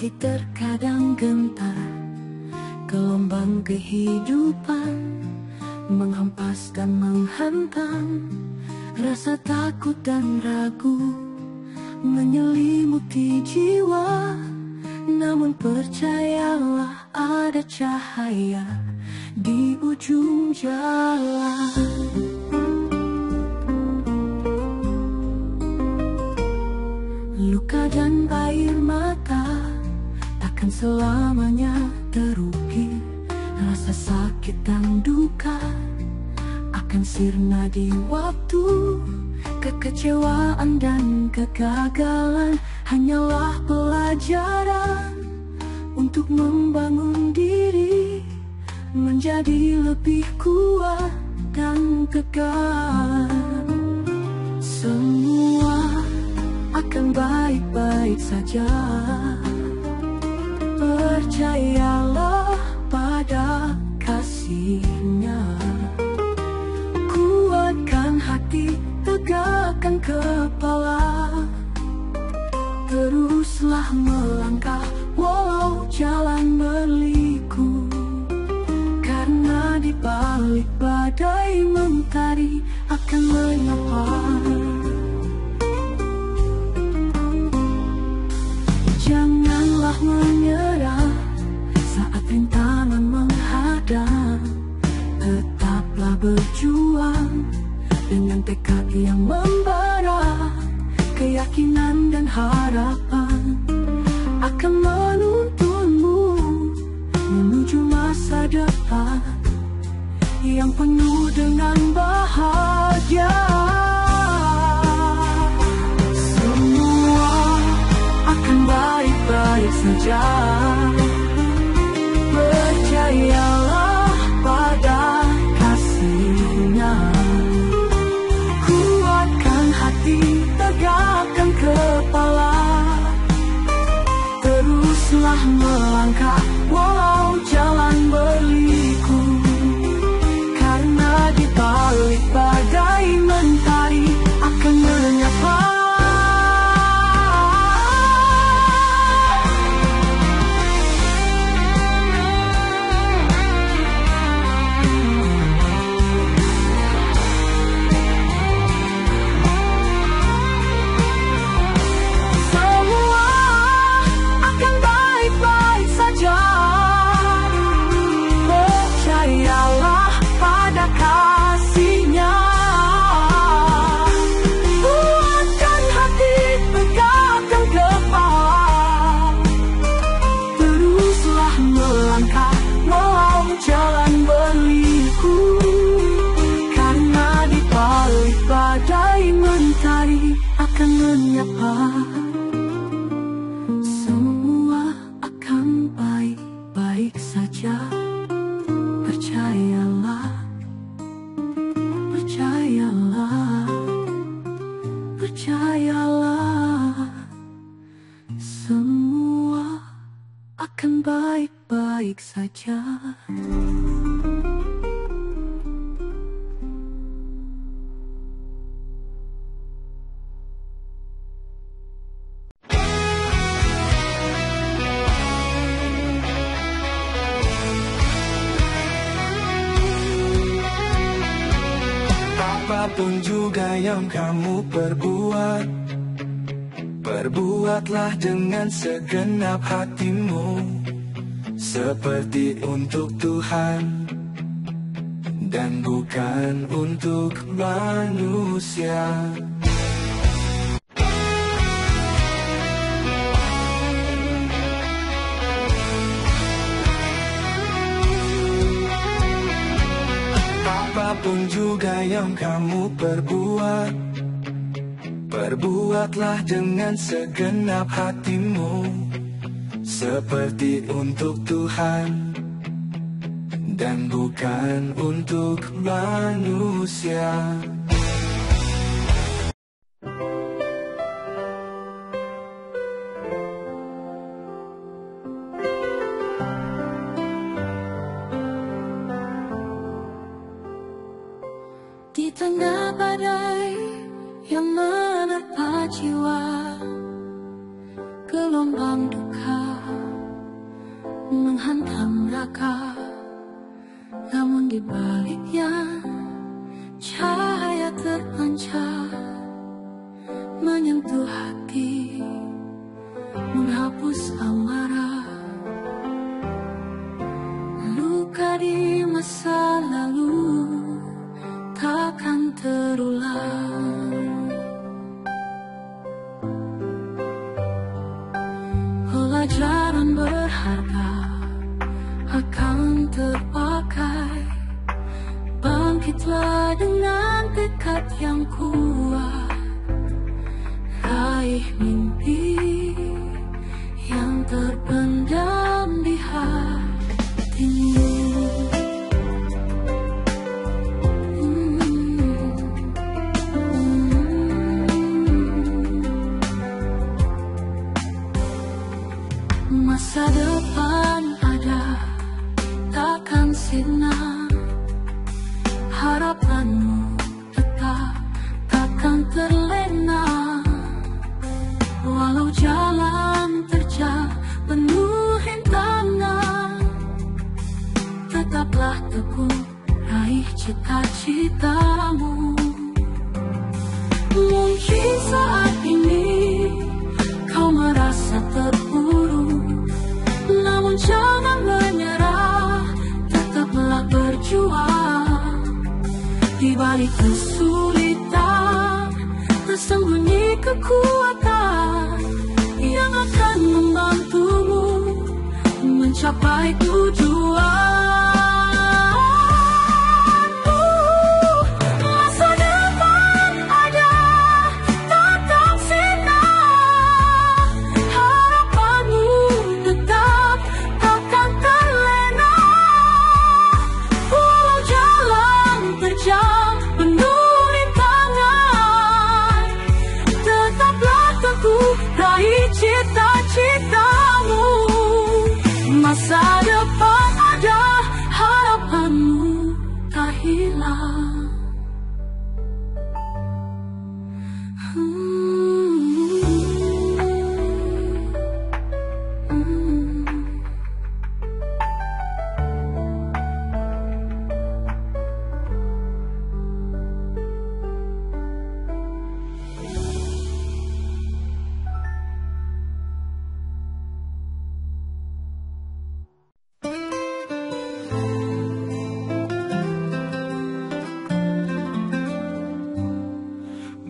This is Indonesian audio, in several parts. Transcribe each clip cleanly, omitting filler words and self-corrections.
hati terkadang gentar. Gelombang kehidupan menghempas dan menghantam. Rasa takut dan ragu menyelimuti jiwa. Namun percayalah, ada cahaya di ujung jalan. Luka dan air mata takkan selamanya terukir. Rasa sakit dan duka akan sirna di waktu. Kekecewaan dan kegagalan hanyalah pelajaran untuk membangun diri menjadi lebih kuat dan kekal. Semua akan baik-baik saja. Percayalah pada kasih-Nya. Kuatkan hati, tegakkan kepala. Teruslah melangkah walau jalan berliku. Karena di balik badai mentari akan menyapa. Janganlah menyerah saat rintangan menghadang. Tetaplah berjuang dengan tekad yang membara. Keyakinan dan harapan akan menuntunmu menuju masa depan yang penuh dengan bahagia. Semua akan baik-baik saja. Percayalah pada kasih-Nya. Kuatkan hati, tegakkan kepala. Teruslah melangkah walau jalan berliku. Karena di balik badai mentari akan menyapa. Akan menyapa. Semua akan baik-baik saja. Percayalah, percayalah, percayalah. Semua akan baik-baik saja. Apapun juga yang kamu perbuat, perbuatlah dengan segenap hatimu, seperti untuk Tuhan dan bukan untuk manusia. Apapun juga yang kamu perbuat, perbuatlah dengan segenap hatimu, seperti untuk Tuhan dan bukan untuk manusia. Di tengah badai yang menerpa jiwa, gelombang duka neraka. Namun di baliknya cahaya terpancar, menyentuh hati, menghapus amarah. Luka di masa lalu takkan terulang. Pelajaran berharga akan terpakai. Bangkitlah dengan tekad yang kuat, raih mimpi yang terpendam di hatimu. Masa depan ada, takkan sirna. Harapanmu tetap takkan terlena. Walau jalan terjal penuh rintangan, tetaplah teguh raih cita-citamu. Mungkin saat ini kau merasa terpuruk, namun jangan menyerah, tetaplah berjuang. Di balik kesulitan tersembunyi kekuatan yang akan membantumu mencapai tujuan. Masa depan ada, tetap sinar. Harapanmu tetap takkan terlena. Walau jalan terjal penuh rintangan, tetaplah teguh raih cita-citamu. Masa depan ada, harapanmu tak hilang.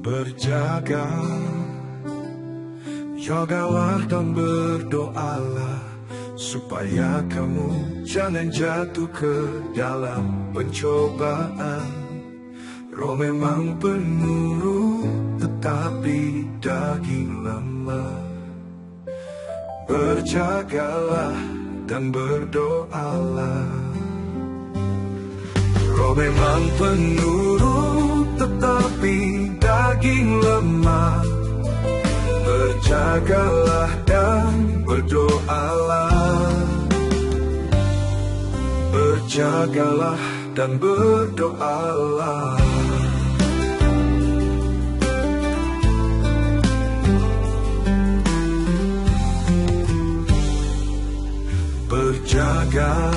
Berjaga, jagalah dan berdoalah supaya kamu jangan jatuh ke dalam pencobaan. Roh memang penurut, tetapi daging lemah. Berjagalah dan berdoalah. Roh memang penurut, tetapi daging lemah. Berjagalah dan berdoalah. Berjagalah dan berdoalah. Berjaga,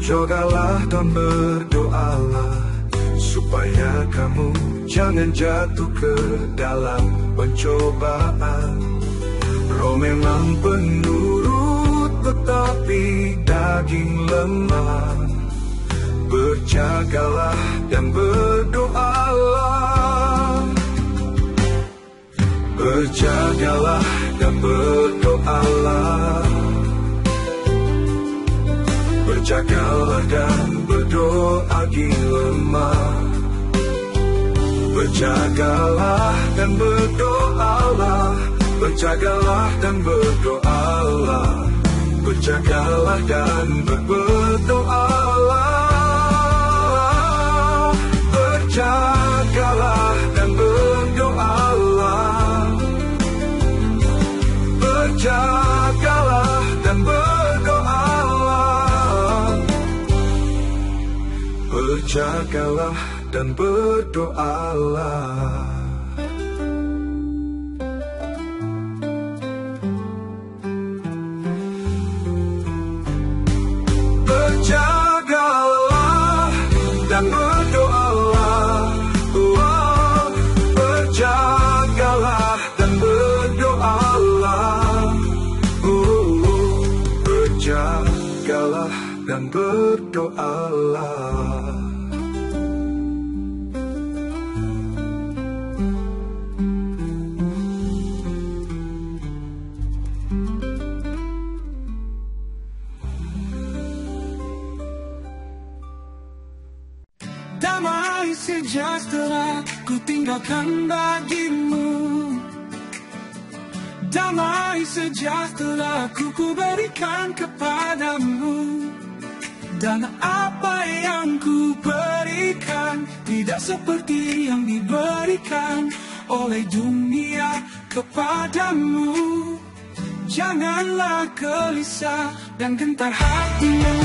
jagalah dan berdoalah supaya kamu jangan jatuh ke dalam pencobaan. Roh memang penurut, tetapi daging lemah. Berjagalah dan berdoalah. Berjagalah dan berdoalah. Berjagalah dan berdoa lemah. Berjagalah dan berdoalah. Berjagalah dan berdoalah. Berjagalah dan berdoalah. Berjagalah dan berdoalah. Berjagalah dan berdoalah. Berjagalah dan berdoalah. dan berdoalah. Damai sejahtera ku tinggalkan bagimu. Damai sejahtera ku berikan kepadamu. Dan apa yang ku berikan tidak seperti yang diberikan oleh dunia kepadamu. Janganlah gelisah dan gentar hatimu.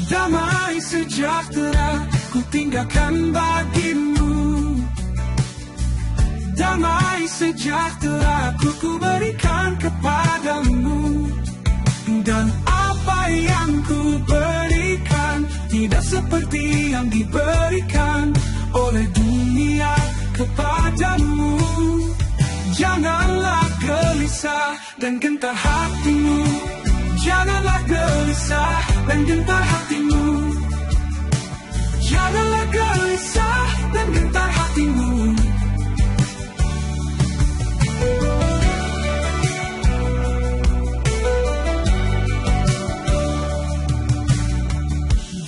Damai sejahtera ku tinggalkan bagimu. Damai sejahtera ku berikan kepadamu. Dan apa yang ku berikan tidak seperti yang diberikan oleh dunia kepadamu. Janganlah gelisah dan gentar hatimu. Janganlah gelisah dan gentar hatimu. Janganlah gelisah dan gentar hatimu.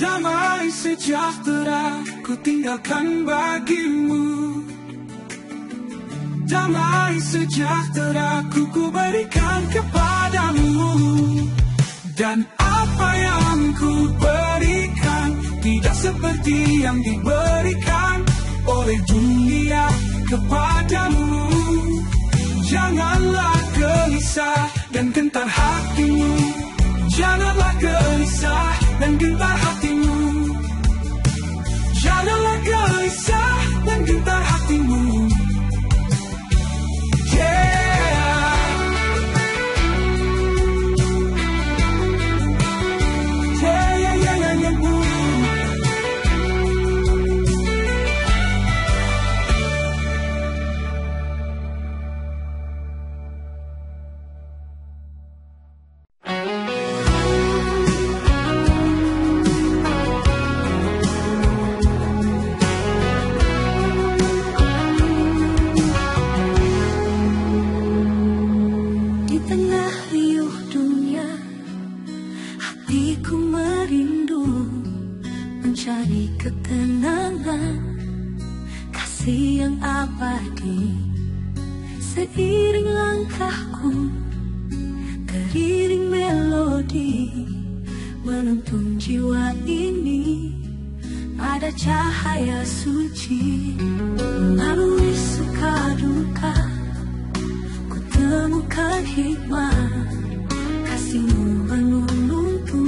Damai sejahtera ku tinggalkan bagimu. Damai sejahtera ku berikan kepadamu. Dan apa yang ku berikan tidak seperti yang diberikan oleh dunia kepadamu. Janganlah gelisah dan gentar hatimu. Janganlah gelisah dan gentar hatimu. Janganlah gelisah dan gentar hatimu. Mencari ketenangan, kasih yang abadi. Seiring langkahku, teriring melodi, menuntun jiwa ini pada cahaya suci. Melalui suka duka, ku temukan hikmah, kasih-Mu menuntunku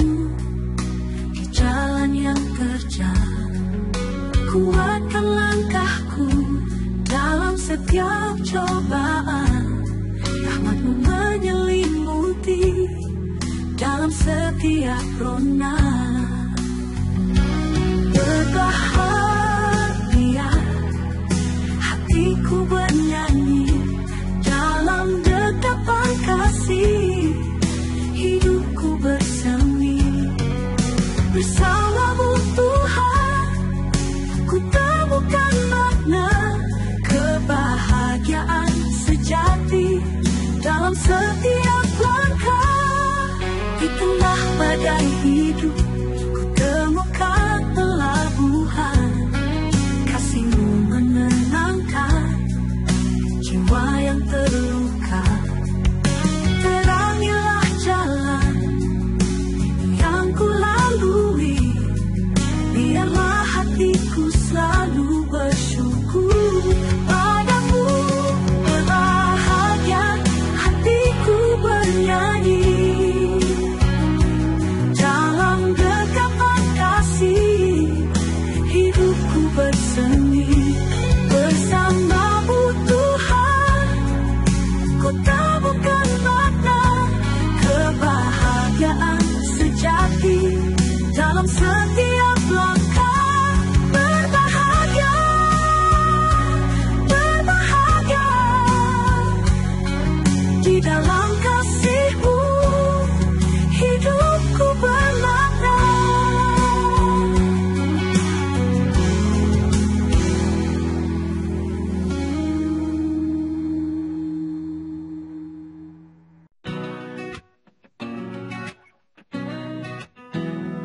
di jalan yang terjal. Kuatkan langkahku dalam setiap cobaan, rahmat-Mu menyelimuti dalam setiap rona. Berbahagia hatiku bernyanyi dalam dekapan kasih, hidupku bersemi bersama-Mu Tuhan. Ku temukan makna kebahagiaan sejati dalam setiap langkah. Di tengah badai hidup, ku temukan pelabuhan, kasih-Mu menenangkan jiwa yang terluka. Terangilah jalan yang ku lalui, biarlah hatiku selalu bersyukur padamu. Berbahagia hatiku bernyanyi dalam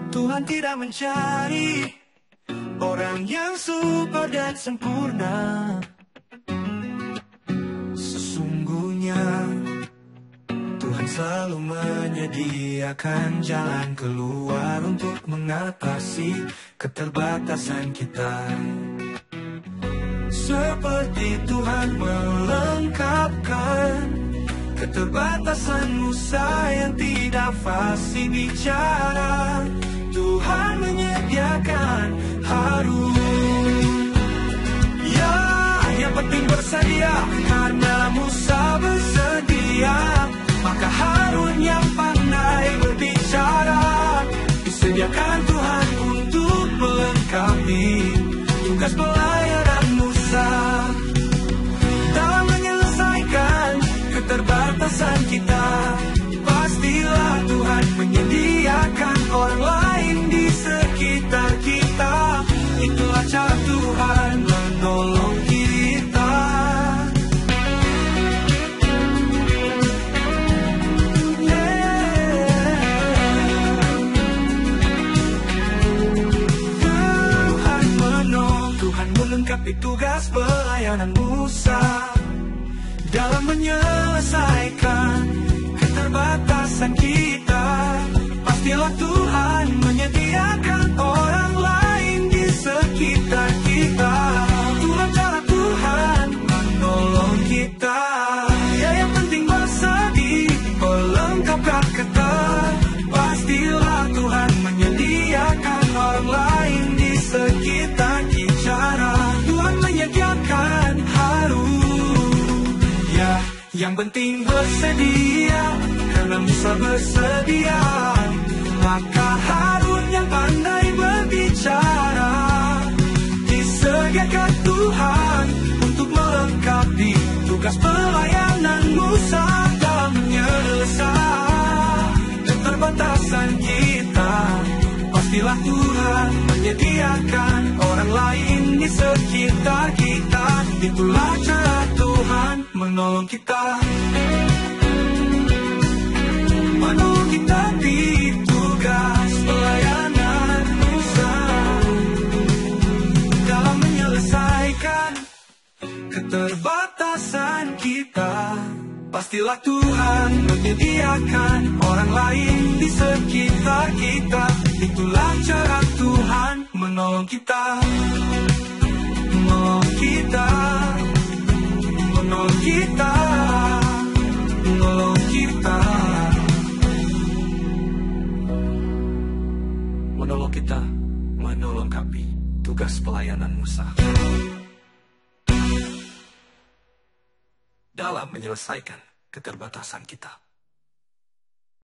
Tuhan tidak mencari orang yang super dan sempurna. Sesungguhnya Tuhan selalu menyediakan jalan keluar untuk mengatasi keterbatasan kita. Seperti Tuhan melengkapkan keterbatasan Musa yang tidak fasih bicara, Tuhan menyediakan Harun. Ya, yang penting bersedia, karena Musa bersedia, maka Harun yang pandai berbicara disediakan Tuhan untuk melengkapi tugas pelayanan Musa. Dalam menyelesaikan keterbatasan kita, pastilah Tuhan menyediakan orang lain di sekitar kita. Itulah cara Tuhan menolong kita. Tuhan melengkapi tugas pelayanan Musa. Dalam menyelesaikan keterbatasan kita, pastilah Tuhan menyediakan orang lain di sekitar kita. Itulah cara Tuhan menolong kita. Ya, yang penting bersedih, melengkapkan kata, pastilah Tuhan menyediakan orang lain di sekitar kita. Tuhan menyediakan Harun. Ya, yang penting bersedia, karena Musa bersedia, maka Harun yang pandai berbicara disediakan Tuhan untuk melengkapi tugas pelayanan Musa. Dalam menyelesaikan keterbatasan kita, pastilah Tuhan menyediakan orang lain di sekitar kita. Itulah cara Tuhan menolong kita. Menolong kita di tugas pelayanan Musa. Dalam menyelesaikan keterbatasan kita, pastilah Tuhan menyediakan orang lain di sekitar kita. Itulah cara Tuhan menolong kita. Menolong kita. Menolong kita. Menolong kita. Menolong kita melengkapi tugas pelayanan Musa. Dalam menyelesaikan keterbatasan kita.